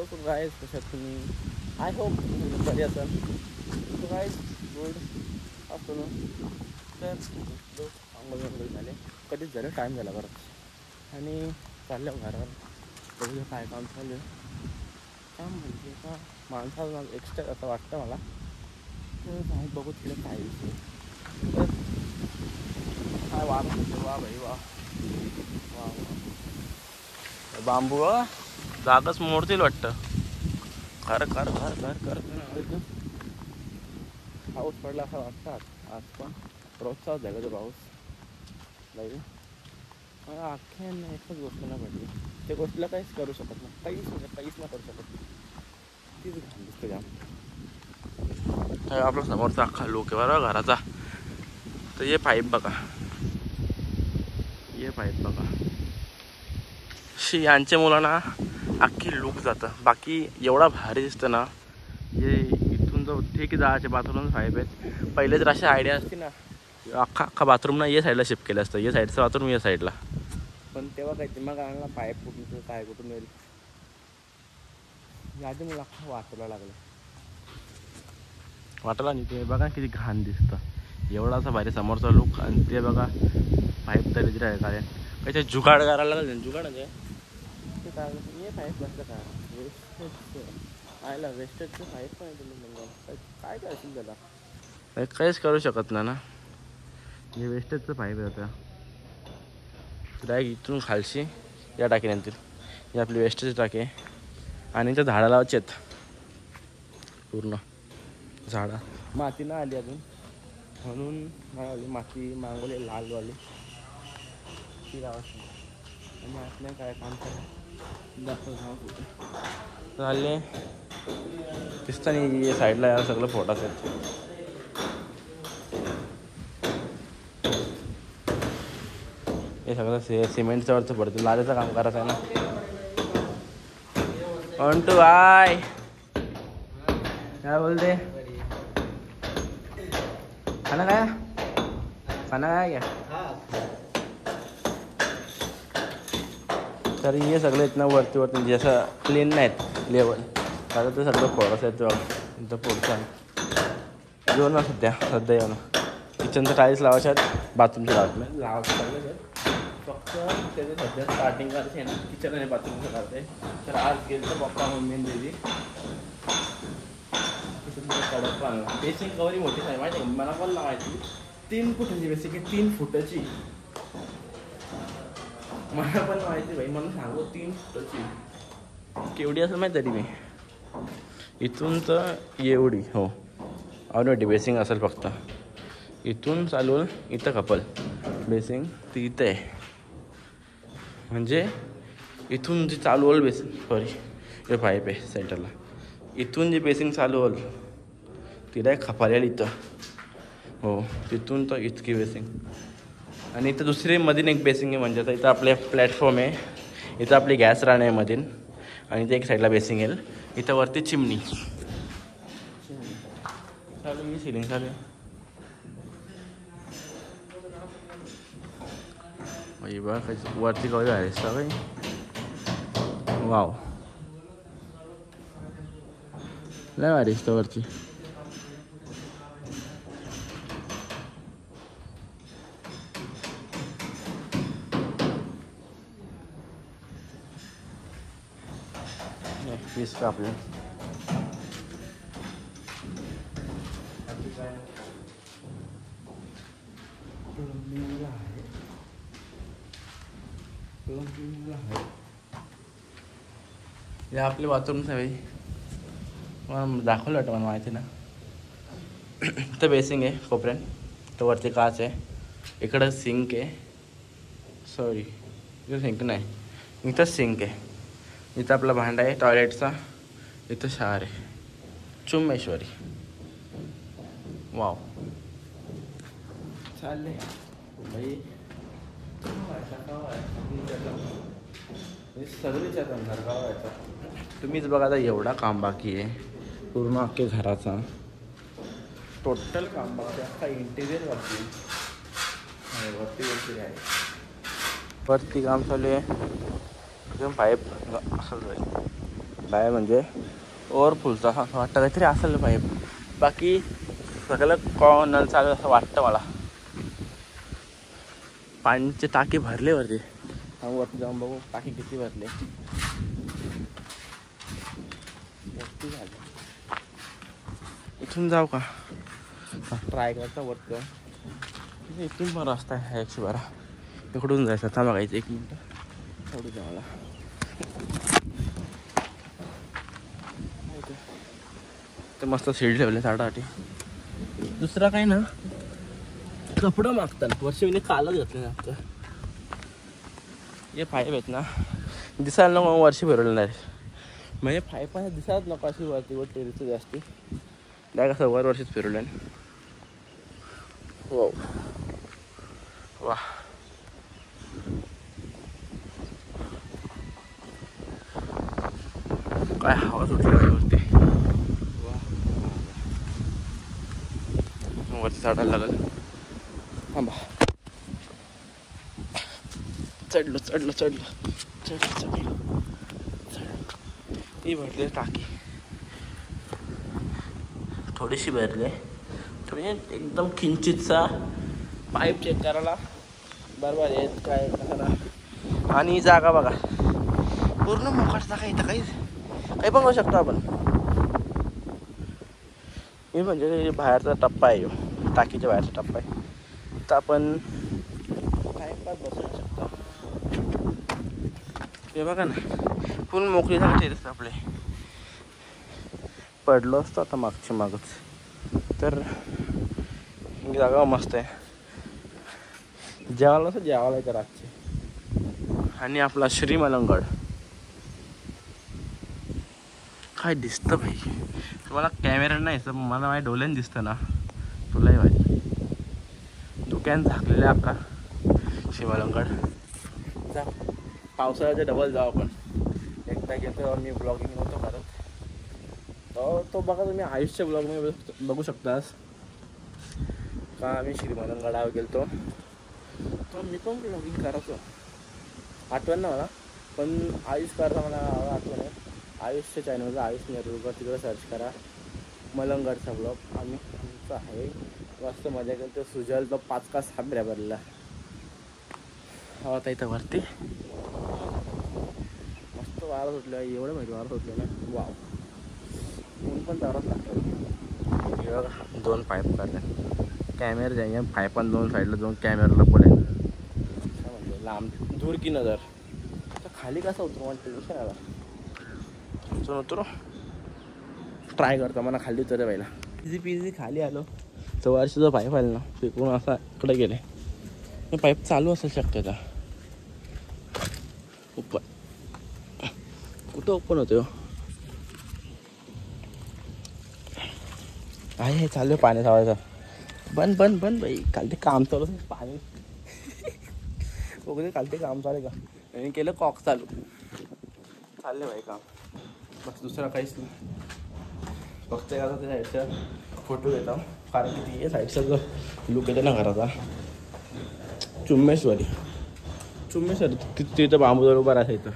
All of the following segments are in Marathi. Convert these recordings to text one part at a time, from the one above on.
हॅलो सो गाईज, कशात तुम्ही? आय होप तुम्ही बरी असाल. So guys good afternoon. तर आंघोळ झाले, कधीच झालं, टाईम झाला बरं. आणि चाललं घरावर बघूया काय काम चालू आहे. काम म्हणजे का माणसाला एक्स्ट्रा असं वाटतं मला. तर काय बघू तिकडे काय विषय. तर काय वा भाई वा वा बांबू जागाच मोडतील वाटतं. खर पाऊस पडला असं वाटतात आज, पण रोजचाच झाला तो पाऊस नाही. अख्ख्यानं एकच गोष्ट नाही पडली, त्या गोष्टीला काहीच करू शकत नाही, काहीच नाही करू शकत. तीच घाण दिसते जाम. आपला समोरचा अख्खा लोक आहे बरोबर घराचा. तर ये पाईप बघा, यांच्या मुलांना अख्खी लूक जातं. बाकी एवढा भारी दिसतं ना हे. इथून जो ठीक जायचे बाथरूम पाईप आहेत. पहिले जर अशी आयडिया असती ना, अख्खा बाथरूम ना ये साईडला शिफ्ट केलं असतं. ये साईडचं बाथरूम या साईडला. पण तेव्हा काही दिमाग आणला पाईप कुठून काय कुठून येईल यादी मला अख्खा वाटायला आणि ते बघा किती घाण दिसतं. एवढा असा भारी समोरचा लुक, आणि ते बघा पाईप तरी आहे कारण काही जुगाड करायला लागेल. जुगाड म्हणजे ते काय हे पाईप बसलं का वेस्टेजचं आयला, वेस्टेजचं पाईप पण तुम्ही काय असेल त्याला काहीच करू शकत नाही ना. हे वेस्टेजचं पाईप आहे आता. डायरेक्ट इथून खालशी या टाकीनंतर ही आपली वेस्टेज टाकी, आणि त्या झाडा लावायचे आहेत पूर्ण. झाडा माती ना आली अजून, म्हणून मागवली माती, मागवली लालवाली ती लावायची. आणि आपल्या काय काम चालले दिसतं नाही या साईडला. यार सगळं फोटाच आहेत. हे सगळं सिमेंटच्या वरचं पडतं. लादेचं काम करायचं आहे ना. अंटू बाय काय बोलते? खाना काय घ्या. तर हे सगळं इथनं वरती जसं क्लीन नाहीत लेवल, आता ते सगळं फोडस आहेत. इथं पुढचं येऊ ना सध्या येऊ ना. किचनचं टाईल्स लावायचे आहेत, बाथरूमचे लावायचे सगळे. फक्त त्याचं सध्या स्टार्टिंग करायचं आहे ना, किचन आणि बाथरूमचं करते. तर आज गेलं तर पप्पा मम्मी दिली कडक आणला. बेसिक कवरी मोठी नाही माहिती आहे मला, पण लावायची 3 फुटाची बेसिक आहे. 3 फुटाची मला पण माहिती भाई, मला सांगू 3 फुटाची केवढी असं माहिती तरी मी. इथून तर एवढी हो ऑलरेडी बेसिंग असेल. फक्त इथून चालून इथं कपल बेसिंग ती इथं आहे. म्हणजे इथून जी चालू होईल बेसिंग, सॉरी हे पाईप आहे सेंटरला, इथून जी बेसिंग चालू होईल तिला एक खपालेल इथं हो. तिथून तर इतकी बेसिंग, आणि इथं दुसरी मधीन एक बेसिंग आहे. म्हणजे आता इथं आपले प्लॅटफॉर्म आहे, इथं आपली गॅस राहणे आहे मधीन, आणि इथे एक साईडला बेसिंग येईल. इथं वरती चिमणी चालू, ही सिलिंग चालू आहे. बघा वरती कवळी आहे सगळे. वाव लय भारी दिसतं वरती. पीस कापले. हे आपले बाथरूम आहे मला दाखवलं वाटतं, मला माहिती ना. तर बेसिंग आहे कोपऱ्यात, तर वरती काच आहे. इकडं सिंक आहे, सॉरी इथं सिंक नाही, इथंच सिंक आहे. इथं आपला भांडा आहे टॉयलेटचा, इथं शहर आहे चुम्मेश्वरी. वाव चालले भाई सगळीच्या अंधार गावायचा. तुम्हीच बघा आता एवढा काम बाकी आहे पूर्ण अख्खे घराचा. टोटल काम बाकी, अख्खा इंटिरियर बाकी आहे. वरती आहे, वरती काम चालू आहे. एकदम पाईप असं जाईल. काय म्हणजे ओव्हरफुलचा असं वाटतं काहीतरी असेल पाईप. बाकी सगळं नल चालू असं वाटतं मला. पाण्याचे टाकी भरले वरती. वरती जाऊन बघू टाकी किती भरले. वरती झाले. इथून जाऊ का? ट्राय करता वरती जाऊन. इथून पण रस्ता आहे 112. इकडून जायचं. आता बघायचं 1 मिनटं थोडं जाऊ मला. ते मस्त सीड ठेवले साठासाठी. दुसरा काय ना कपडं मागतात वर्षी मी कालच घातले ना. हे पाईप आहेत ना दिसायला नको वर्षी भरवलं नाही. म्हणजे पाईप दिसायला नको अशी वरती वर टेरीचं जास्ती डाय कसं वर्षीच फिरवलं. हो वा काय हवा सुटली वरती. वरती चढायला लागल. थांबा. चढलो ही भरली टाकी. थोडीशी भरली थोडी एकदम किंचितचा पाईप चेक करायला बरोबर आहे काय कसा. आणि जागा बघा पूर्ण मोकळ जागा. इथं काही पण करू शकतो आपण. हे म्हणजे बाहेरचा टप्पा आहे ह्यो टाकीच्या बाहेरचा टप्पा आहे. तर आपण टाईमपास बसू शकतो. हे बघा ना फुल मोकळी जागा टेरेस आपले. पडलो असतो आता मागच तर जागा मस्त आहे. जेवायला येतं रातचे. आणि आपला श्रीमलंगड काय दिसतं भाई. तुम्हाला कॅमेरा नाही तर मला माझ्या डोळ्याने दिसतं ना. तुलाही भाई धुक्यान झाकलेले अक्का श्रीमलंगड. जा पावसाळ्याचे डबल जाऊ आपण. एकदा गेलो मी ब्लॉगिंग नव्हतो करत तो बघा तुम्ही आयुषच्या ब्लॉग मी बघू शकतास का आम्ही श्रीमलंगडावर गेलतो. तर मी पण ब्लॉगिंग करायचो आठवण ना मला. पण आयुष करता मला आठवण आहे. आयुषच्या चॅनलला आयुष नेरुळकर तिकडे सर्च करा. मलंगडचा ब्लॉग आम्ही आमचा आहे. मस्त मजा केली. तो सुजल तो 5 का 6 बिऱ्या भरलेला हवा इथं वरती. मस्त वारा सुटलं. एवढं माहिती वारा सुटलं ना. वाव ऊन पण चालत लागतं. हे बघा 2 पाईप काढले. कॅमेरा जाईन पाईपान 2 साईडला 2 कॅमेराला पडेल. काय म्हणजे लांब दूर की नजर. तर खाली कसं उतरू मला टेन्शन आला. उतरू ट्राय करतो मला खाली उतरे पहिला. इझी खाली आलो. तर वर्षीचा पाईप आला ना फेकून असा इकडे गेले. पाईप चालू असेल शक्यता. ओपन कुठं ओपन होतो आहे चालू आहे पाणी सावायचं. बंद भाई काल ते काम चालू पाणी वगैरे काल ते काम चालू का आणि केलं कॉक चालू चालले भाई काम. बस दुसरा काहीच नाही. फक्त आता त्या साईडचा फोटो घेतो कारण की ती साईडचा जो लुक येतो ना घराचा चुम्मेश्वरी तिथं बांबूजवळ उभा राहायचं.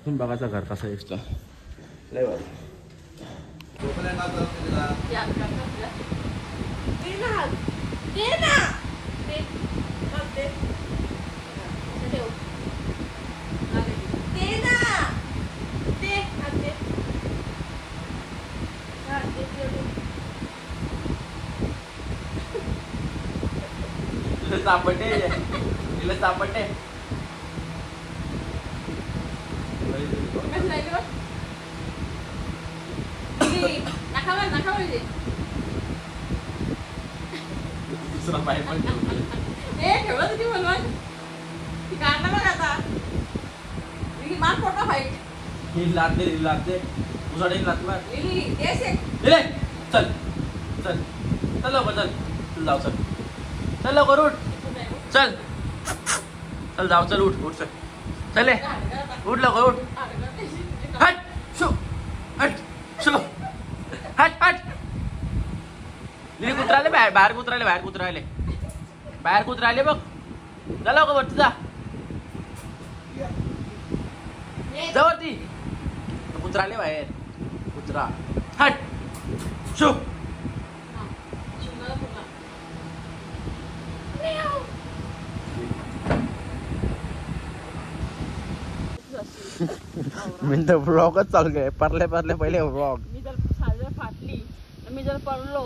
तुम्ही बघायचा घर कसा दिसतो लय भारी. सापडते तिला सापडते. दुसरा पाय पण ठेवलं तुझी बोलवान ती काढला बघ आता. मार फोटो फाईट ही लागते उसाडे लागला. चल लवकर चल जाऊ चल लवकर उठ चल जाऊ चल उठ चल उठ लवकर उठ. हट शो हट लिली कुत्राले बाहेर कुत्राले बघ. जा लवकर वरती जा वरती कुत्रा आले बाहेर. कुत्रा हट शो. मी तर व्लॉगच चालू आहे. परले पहिले व्लॉग. मी जर साजरा फाटली मी जर पडलो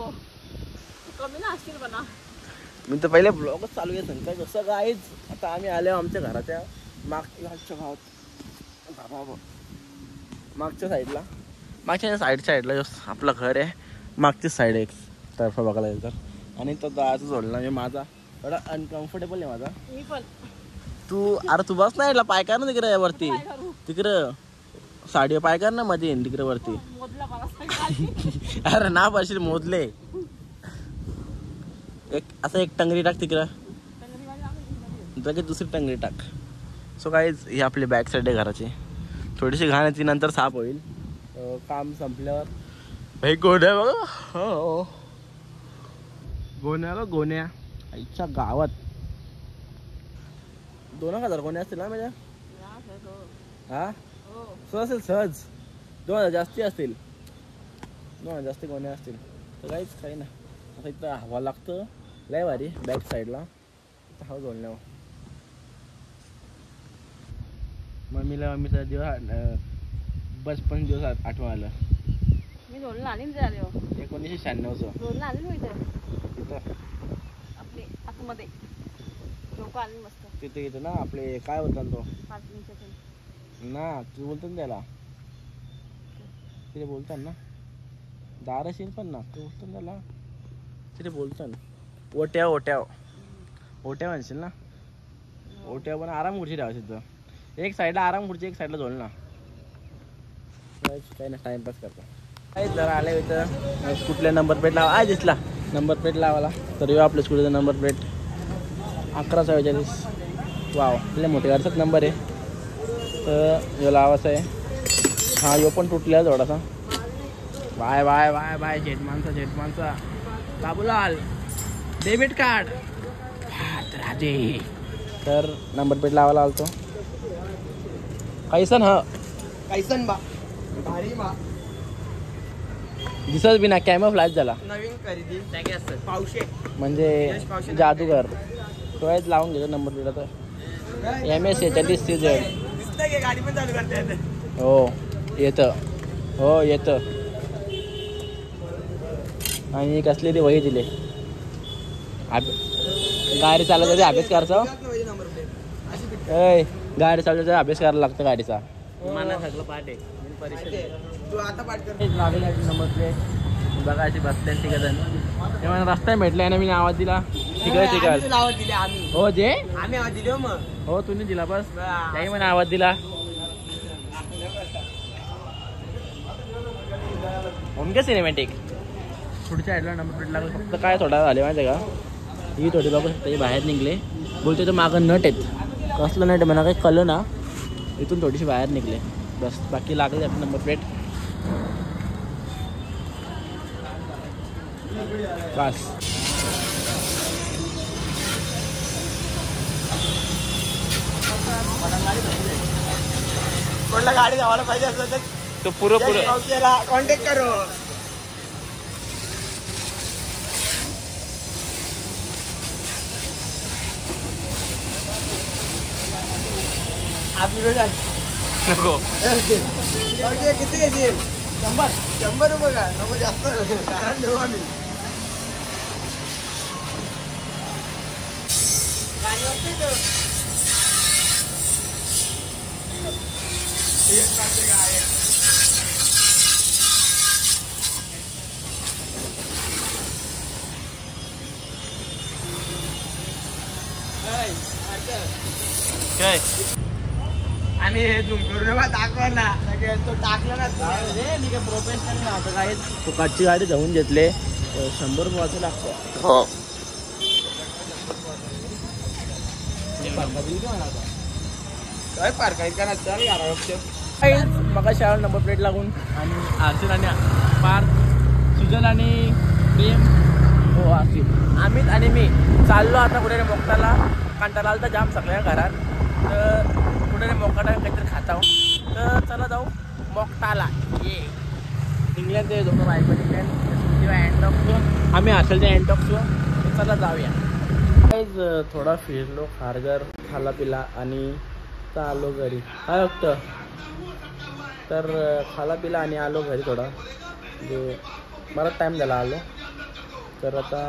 कमी ना असतील बना. मी तर पहिले ब्लॉगच चालू आहे. सांगता कसं काहीच. आता आम्ही आलो आमच्या घराच्या मागच्या गावात मागच्या साईडला जो आपलं घर आहे मागची साईड एक तर्फा बघायला गेलं तर. आणि तो दाचा जोडला म्हणजे माझा थोडा अनकम्फर्टेबल आहे माझा. मी पण तू बस नाही पाय कर ना तिकडे वरती. तिकडं साडी पाय कर ना मध्ये तिकडे वरती. मोदला मला अरे ना पाशील मोदले. एक टंगरी टाक तिकडं. लगेच दुसरी टंगरी टाक. सो काहीच ही आपली बॅक साईड आहे घराची. थोडीशी घाण ती नंतर साफ होईल काम संपल्यावर. भाई गोण्या बघा. हो गोण्या आईच्या गावात 2000 गोण्या असतील ना माझ्या. हा सहज असेल सहज 2000 जास्ती असतील. 2000 जास्ती गोण्या असतील. तर काहीच काही ना. आता इथं हवा लागतं लय भारी बॅक साईडला. हवा जोडल्यावर मम्मीचा दिवस बचपन दिवस आठवण आलं. मी दोनला आली ना 1996 दोनला आली ना तिथं आपले आतमध्ये लोक आली मस्त. तिथे ना आपले काय बोलतात तो 5 मिनिटाचे ना तू बोलतो ना त्याला. तिथे बोलतात ना दाराशीर पण ना तू बोलतो ना त्याला. तिथे बोलतात ना ओट्या म्हणशील ना. ओट्या पण आराम खुर्ची ठेवायची तिथं. एक साईडला आराम खुर्ची एक साईडला झोल ना. काही ना टाइमपास करतो. काही जरा आले इथं कुठल्या नंबर प्लेट लावा. आज दिसला नंबर प्लेट लावायला. तर येऊ आपल्या स्कूलचा नंबर प्लेट 1144. वाव आपल्या मोठ्या गाडीचाच नंबर आहे. तर यो लावायचा आहे. हा यो पण तुटला थोडासा. बाय बाय बाय बाय जेटमानचा बाबूलाल डेबिट कार्ड राजे. तर नंबर प्लेट लावायला आलतो. कैसन बा भारी बा. दिसत बी ना कॅमो फ्लॅश झाला. नवीन खरेदी पावशे म्हणजे जादूगर. तो लावून घेतो नंबर प्लेट. तर MS46CZ गाडी पण चालू करता येते. हो येतं. आणि कसली ती वही दिले गाडी चालवायचा अभ्यास करायचा. गाडी चालवायचा अभ्यास करायला लागतं गाडीचा. मला सगळं पाठ आहे. तू आता पाठ कर. नंबर प्लेट बघा अशी बसल्या तिघजण. तेव्हा रस्ता भेटला ना मी आवाज दिला तिकडे आवाज दिले आम्ही. हो जे आम्ही आवाज दिले मग. हो तुम्ही दिला बस त्याही मला आवाज दिला. ओमके सिनेमॅटिक पुढच्या साईडला नंबर प्लेट लागला. फक्त काय थोडा झाले माहिती आहे का. ही थोडी बघू शकता बाहेर निघले. बोलते तर मागं नट आहेत. कसलं नट म्हणा काही कळलं ना. इथून थोडीशी बाहेर निघले बस. बाकी लागले आपली नंबर प्लेट बस. कोणला गाडी धावायला पाहिजे असलं तर तो पुरं कॉन्टॅक्ट करो. नको किती घेतील. 100 रुपये का नको जास्त कारण देऊ आम्ही. काय आणि हे झूम करून दाखवला तो टाकला ना. मी काय प्रोफेशनल नव्हतं काय. फुकाटची गाडी जाऊन घेतले 100 रुपये वाचू लागतं. हो काय पार काही का मग शाळा नंबर प्लेट लागून. आणि आर्थिक आणि पार्थ सुजल आणि प्रेम हो आर्थिक अमित आणि मी चाललो आता कुठे मोक्काला. कंटाळा आला तर जाम सगळ्या घरात. तर कुठे मोक्काला काहीतरी खाता. तर चला जाऊ मोक्ताला ये इंग्लंड ते दोघं बाईक किंवा अँटॉक्स आम्ही असेल ते अँटॉक्स चला जाऊया. थोडा फिरलो खारघर खाला पिला आणि आलो घरी. काय बघतं तर खाला पिला आणि आलो घरी. थोडा म्हणजे बराच टाईम झाला आलो. तर आता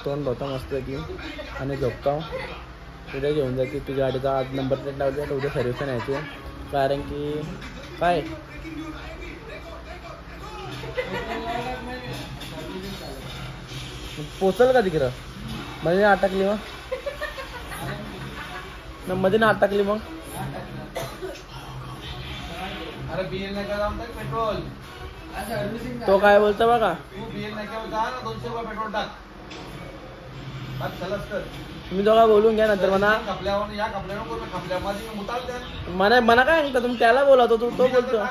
तोंड धुतो मस्त की आणि झोपतो. उद्या घेऊन जाते ती गाडीचा आज नंबर प्लेट लावली तर उद्या सर्व्हिस न्यायची. कारण की काय पोचल का तिकडं मध्ये अटकली मग मध्ये ना अटकली मग. अरे बीएल नाही का पेट्रोल तो काय बोलतो बघा. तू बीएल नाही का होता ना 200 रुपये पेट्रोल टाक. आज चलच कर तुम्ही दोघा बोलून घ्या नंतर म्हणा. कपड्यावर या कपड्यावर बोल कपड्यामध्ये मुताल द्या. मला काय सांगता तुम्ही त्याला बोलावतो तो बोलतो.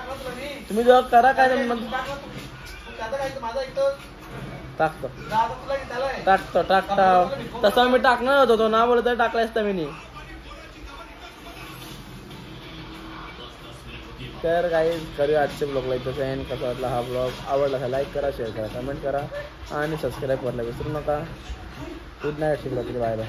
तुम्ही जेव्हा करा काय माझा एकतर टाकतो तुला त्याला टाकतो तसा मी टाकणार होतो. तो ना बोलत टाकला असता मी. तर काही करूया आजच्या ब्लॉगला इथं एंड. कसा वाटला हा ब्लॉग आवडला असेल लाईक करा शेअर करा कमेंट करा आणि सबस्क्राईब करायला विसरू नका. गुड नाईट शिकला तरी बाय बाय.